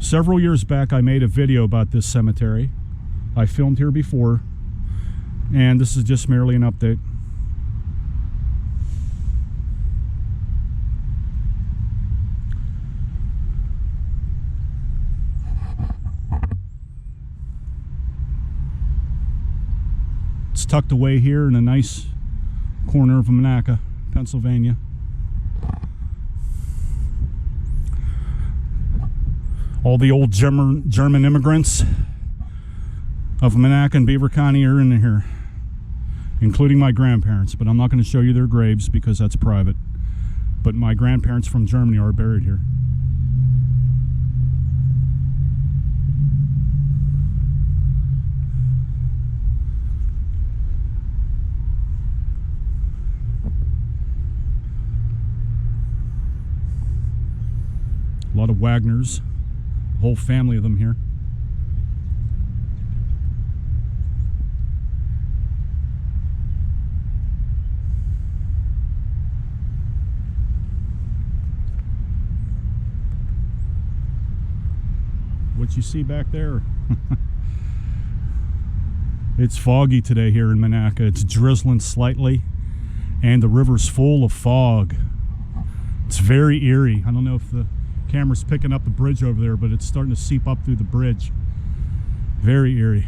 Several years back, I made a video about this cemetery. I filmed here before, and this is just merely an update. It's tucked away here in a nice corner of Monaca, Pennsylvania. All the old German immigrants of Monaca and Beaver County are in here, including my grandparents, but I'm not going to show you their graves because that's private. But my grandparents from Germany are buried here. A lot of Wagners, a whole family of them here. What you see back there? It's foggy today here in Monaca. It's drizzling slightly, and the river's full of fog. It's very eerie. I don't know if the camera's picking up the bridge over there, but it's starting to seep up through the bridge. Very eerie.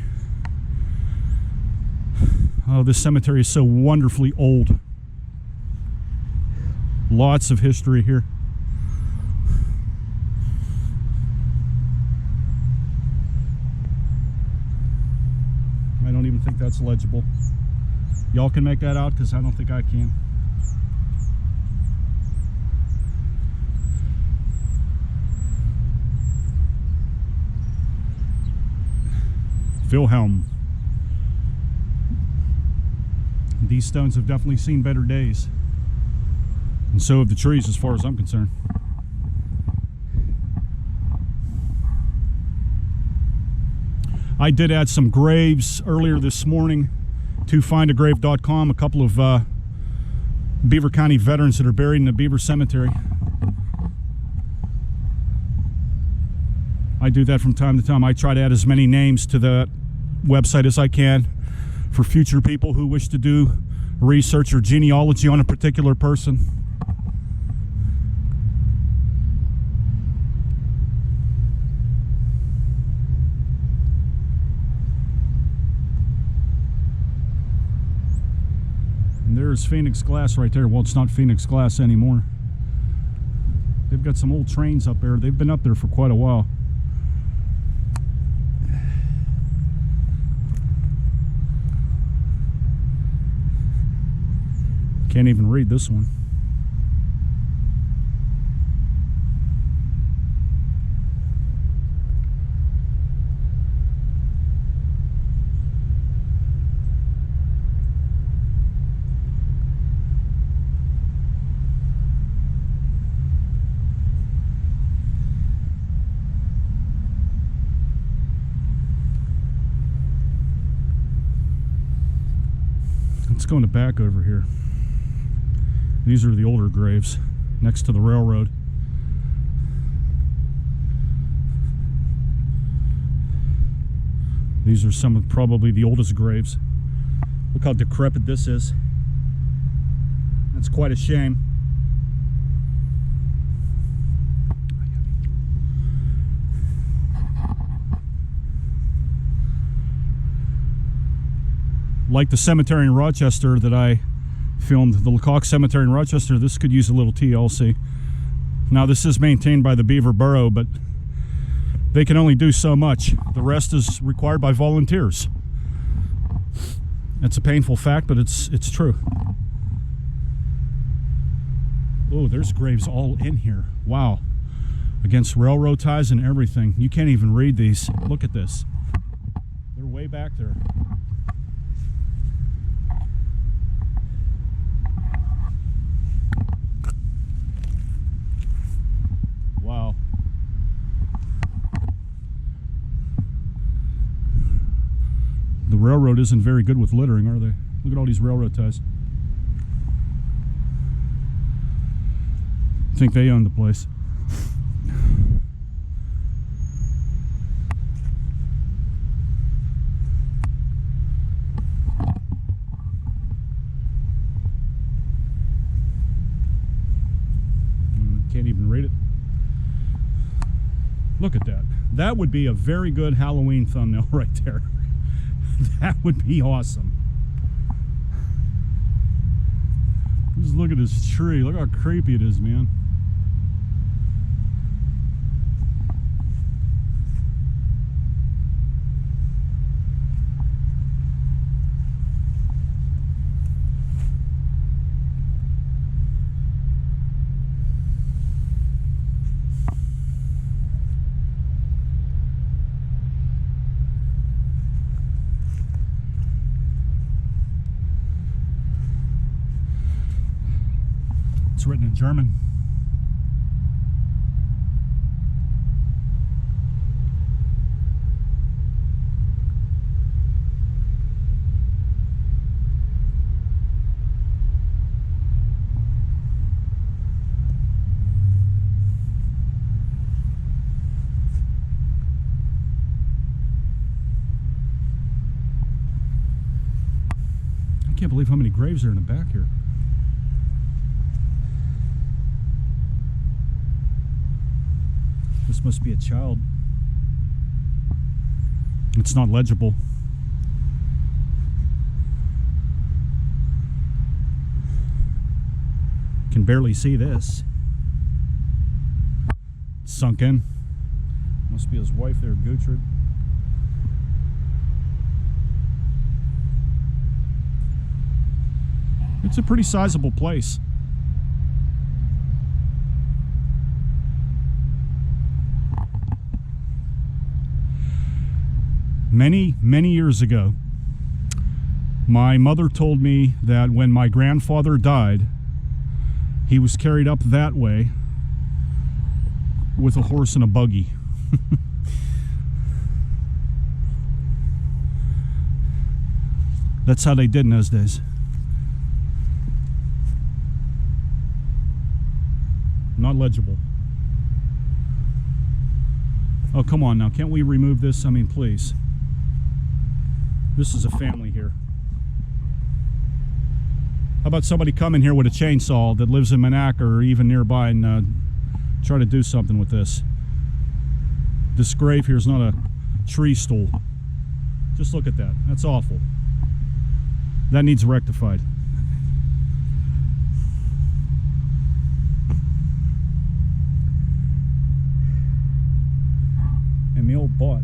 Oh, this cemetery is so wonderfully old. Lots of history here. I don't even think that's legible. Y'all can make that out, because I don't think I can. Wilhelm. These stones have definitely seen better days, and so have the trees, as far as I'm concerned. I did add some graves earlier this morning to findagrave.com, a couple of Beaver County veterans that are buried in the Beaver Cemetery. I do that from time to time. I try to add as many names to the website as I can for future people who wish to do research or genealogy on a particular person. And there's Phoenix Glass right there. Well, it's not Phoenix Glass anymore. They've got some old trains up there. They've been up there for quite a while. Can't even read this one. Let's go in the back over here. These are the older graves next to the railroad. These are some of probably the oldest graves. Look how decrepit this is. That's quite a shame. Like the cemetery in Rochester that I filmed, the Lecoq Cemetery in Rochester, this could use a little TLC. Now, this is maintained by the Beaver Borough, but they can only do so much. The rest is required by volunteers. It's a painful fact, but it's true. Oh, there's graves all in here. Wow. Against railroad ties and everything. You can't even read these. Look at this. They're way back there. Wow. The railroad isn't very good with littering, are they? Look at all these railroad ties. I think they own the place. Look at that. That would be a very good Halloween thumbnail right there. That would be awesome. Just look at this tree. Look how creepy it is, man. It's written in German. I can't believe how many graves are in the back here. This must be a child. It's not legible. Can barely see this. Sunk in. Must be his wife there, Gertrude. It's a pretty sizable place. Many years ago, my mother told me that when my grandfather died, he was carried up that way with a horse and a buggy. That's how they did in those days. Not legible. Oh, come on now. Can't we remove this? I mean, please. This is a family here. How about somebody come in here with a chainsaw that lives in Monaca or even nearby and try to do something with this? This grave here is not a tree stool. Just look at that. That's awful. That needs rectified. Emil Bott,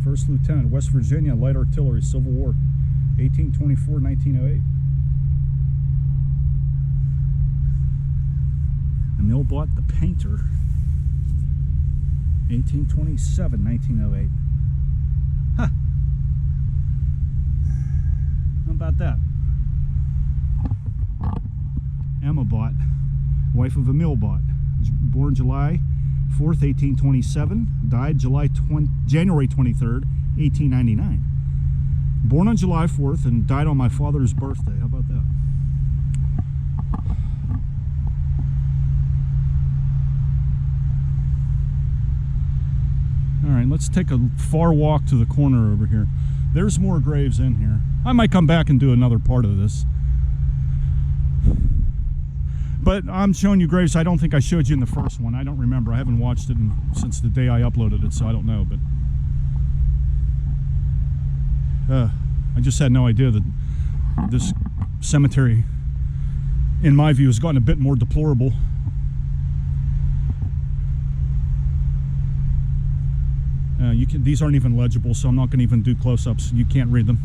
First Lieutenant, West Virginia, Light Artillery, Civil War, 1824-1908. Emil Bott, the painter, 1827-1908. Huh. How about that? Emma Bott, wife of Emil Bott, born July 4th, 1827, died January 23rd, 1899. Born on July 4th and died on my father's birthday. How about that? All right, let's take a far walk to the corner over here. There's more graves in here. I might come back and do another part of this. But I'm showing you graves I don't think I showed you in the first one. I don't remember. I haven't watched it since the day I uploaded it, so I don't know. But I just had no idea that this cemetery, in my view, has gotten a bit more deplorable. These aren't even legible, so I'm not going to even do close-ups. You can't read them.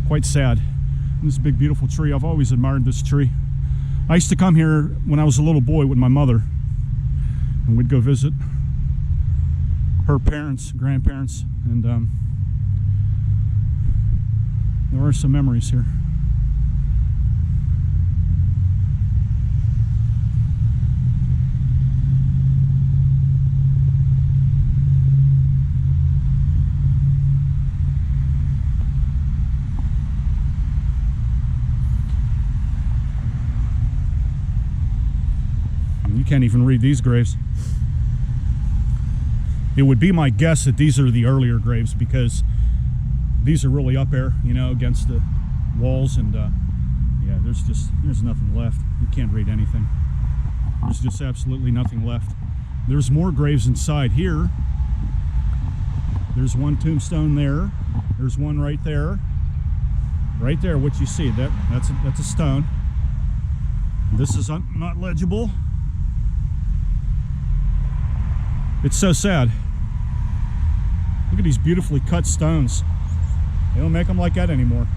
Quite sad. And this big, beautiful tree. I've always admired this tree. I used to come here when I was a little boy with my mother, and we'd go visit her parents, grandparents, and there are some memories here. You can't even read these graves. It would be my guess that these are the earlier graves because these are really up there, you know, against the walls, and yeah, there's nothing left. You can't read anything. There's just absolutely nothing left. There's more graves inside here. There's one tombstone there. There's one right there. Right there, what you see, that's a stone. This is not legible. It's so sad. Look at these beautifully cut stones. They don't make them like that anymore.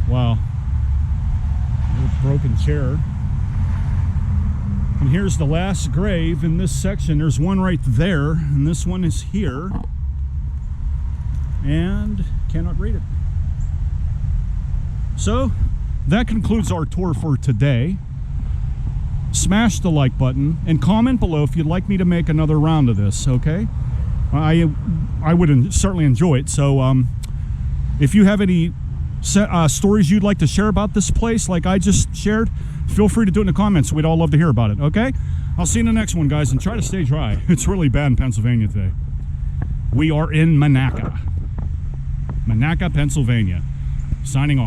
Wow. Broken chair. And here's the last grave in this section. There's one right there, and this one is here. And cannot read it. So that concludes our tour for today. Smash the like button and comment below if you'd like me to make another round of this, okay? I would certainly enjoy it. So if you have any stories you'd like to share about this place like I just shared, feel free to do it in the comments. We'd all love to hear about it, okay? I'll see you in the next one, guys, and try to stay dry. It's really bad in Pennsylvania today. We are in Monaca, Pennsylvania. Signing off.